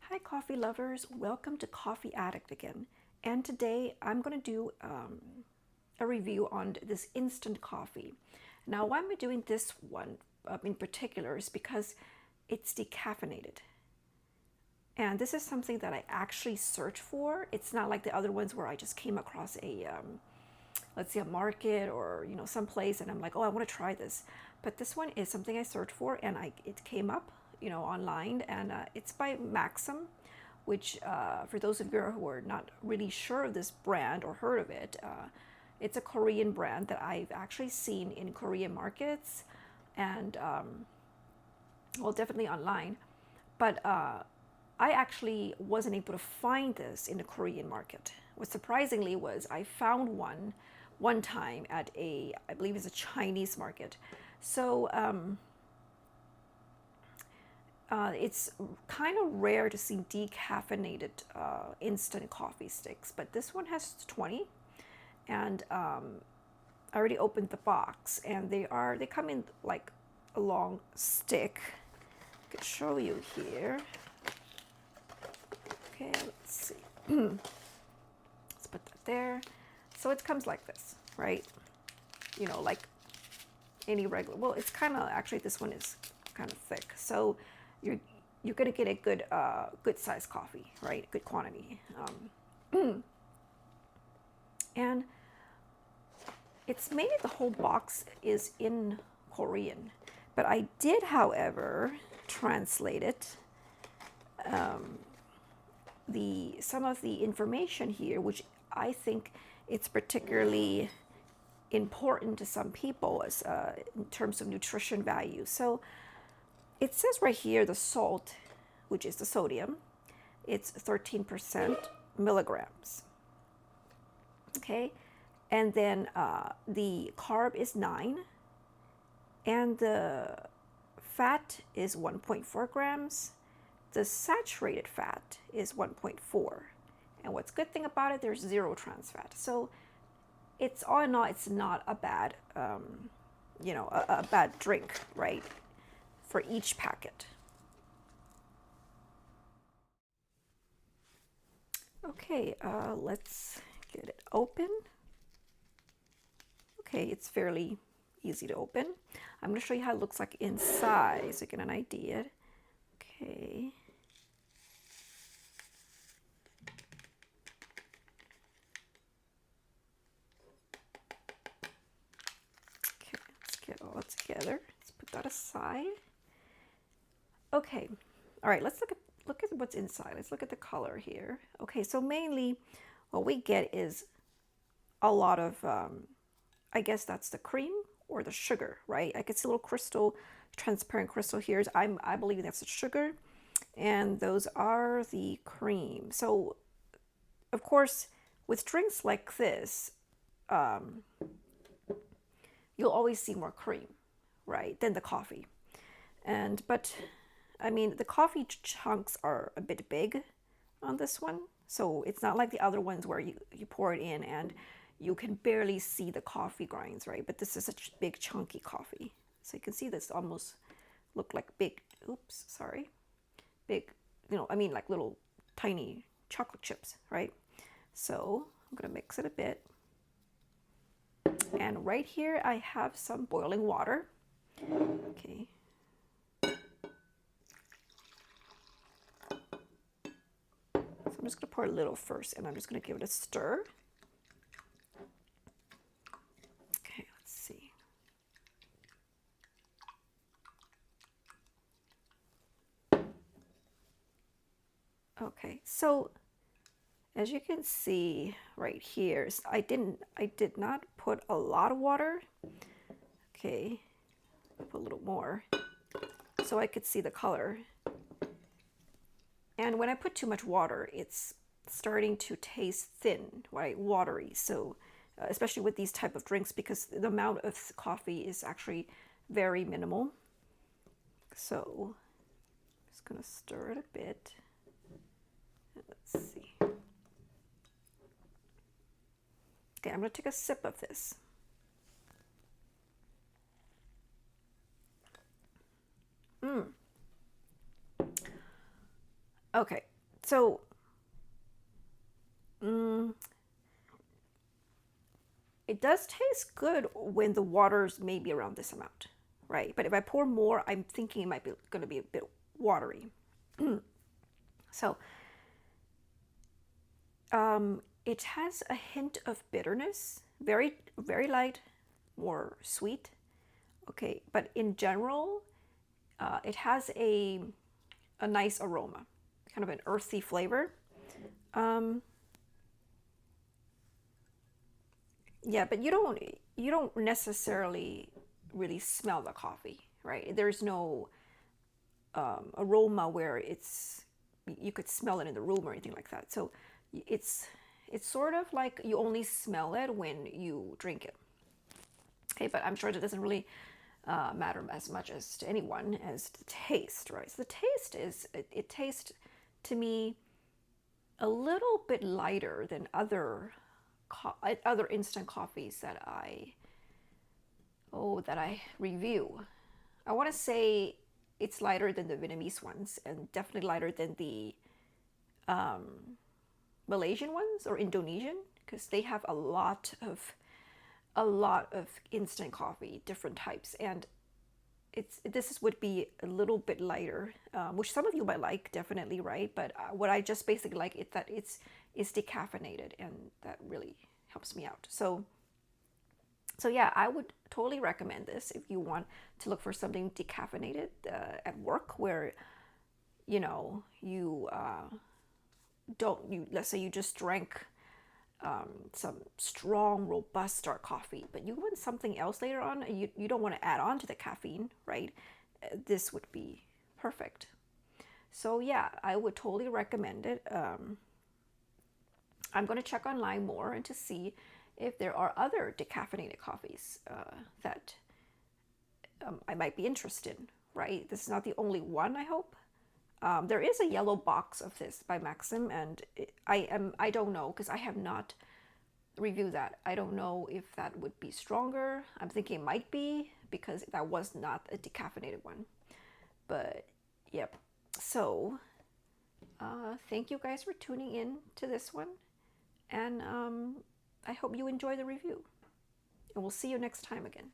Hi coffee lovers, welcome to Coffee Addict again. And today I'm going to do a review on this instant coffee. Now why am I doing this one in particular is because it's decaffeinated. And this is something that I actually search for. It's not like the other ones where I just came across let's say a market or someplace and I'm like, oh, I want to try this. But this one is something I searched for and it came up online, and it's by Maxim, which for those of you who are not really sure of this brand or heard of it, it's a Korean brand that I've actually seen in Korean markets and well, definitely online. But I actually wasn't able to find this in the Korean market. What surprisingly was I found one time at I believe it's a Chinese market. So it's kind of rare to see decaffeinated instant coffee sticks, but this one has 20, and I already opened the box, and they come in like a long stick. I could show you here. Okay, let's see. Let's put that there. So it comes like this, right? Like any regular. Well, it's kind of actually this one is kind of thick, so you're gonna get a good size coffee, right? Good quantity, and it's mainly the whole box is in Korean, but I did, however, translate it. Some of the information here, which I think it's particularly important to some people as in terms of nutrition value. So it says right here the salt, which is the sodium, it's 13% milligrams. Okay, and then the carb is 9, and the fat is 1.4 grams. The saturated fat is 1.4. And what's good thing about it, there's 0 trans fat. So it's all in all, it's not a bad, a bad drink, right? For each packet. Okay, let's get it open. Okay, it's fairly easy to open. I'm going to show you how it looks like inside so you get an idea. Okay. Okay, let's get all together. Let's put that aside. Okay, all right, let's look at what's inside. Let's look at the color here. Okay, so mainly what we get is a lot of, I guess that's the cream or the sugar, right? I can see a little crystal, transparent crystal here. I believe that's the sugar, and those are the cream. So, of course, with drinks like this, you'll always see more cream, right, than the coffee. But I mean, the coffee chunks are a bit big on this one. So it's not like the other ones where you pour it in and you can barely see the coffee grinds, right? But this is such big chunky coffee. So you can see this almost look like big, oops, sorry. Big, I mean like little tiny chocolate chips, right? So I'm gonna mix it a bit. And right here I have some boiling water. Okay. So I'm just going to pour a little first, and I'm just going to give it a stir. Okay, let's see. Okay, so as you can see right here, I did not put a lot of water. Okay, I'll put a little more so I could see the color. And when I put too much water, it's starting to taste thin, right? Watery. So especially with these type of drinks, because the amount of coffee is actually very minimal. So I'm just gonna stir it a bit. Let's see. Okay, I'm gonna take a sip of this. Okay, So mm, it does taste good when the water's maybe around this amount, right? But if I pour more, I'm thinking it might be going to be a bit watery. So it has a hint of bitterness, very, very light, more sweet. Okay, but in general, it has a nice aroma, kind of an earthy flavor. Um, yeah, but you don't necessarily really smell the coffee, right? There's no aroma where you could smell it in the room or anything like that. So it's it's sort of like you only smell it when you drink it. Okay, but I'm sure that doesn't really matter as much as to anyone as the taste, right? So the taste it tastes to me a little bit lighter than other instant coffees that I review. I want to say it's lighter than the Vietnamese ones and definitely lighter than the Malaysian ones or Indonesian because they have a lot of instant coffee, different types, and this would be a little bit lighter, which some of you might like, definitely, right? But what I just basically like is that it's decaffeinated, and that really helps me out. So yeah, I would totally recommend this if you want to look for something decaffeinated at work, where you don't you let's say you just drank some strong, robust dark coffee, but you want something else later on. You don't want to add on to the caffeine, right? This would be perfect. So yeah, I would totally recommend it. I'm going to check online more and to see if there are other decaffeinated coffees that I might be interested in, right? This is not the only one, I hope. There is a yellow box of this by Maxim, and I don't know because I have not reviewed that. I don't know if that would be stronger. I'm thinking it might be because that was not a decaffeinated one. But yep. So thank you guys for tuning in to this one, and I hope you enjoy the review. And we'll see you next time again.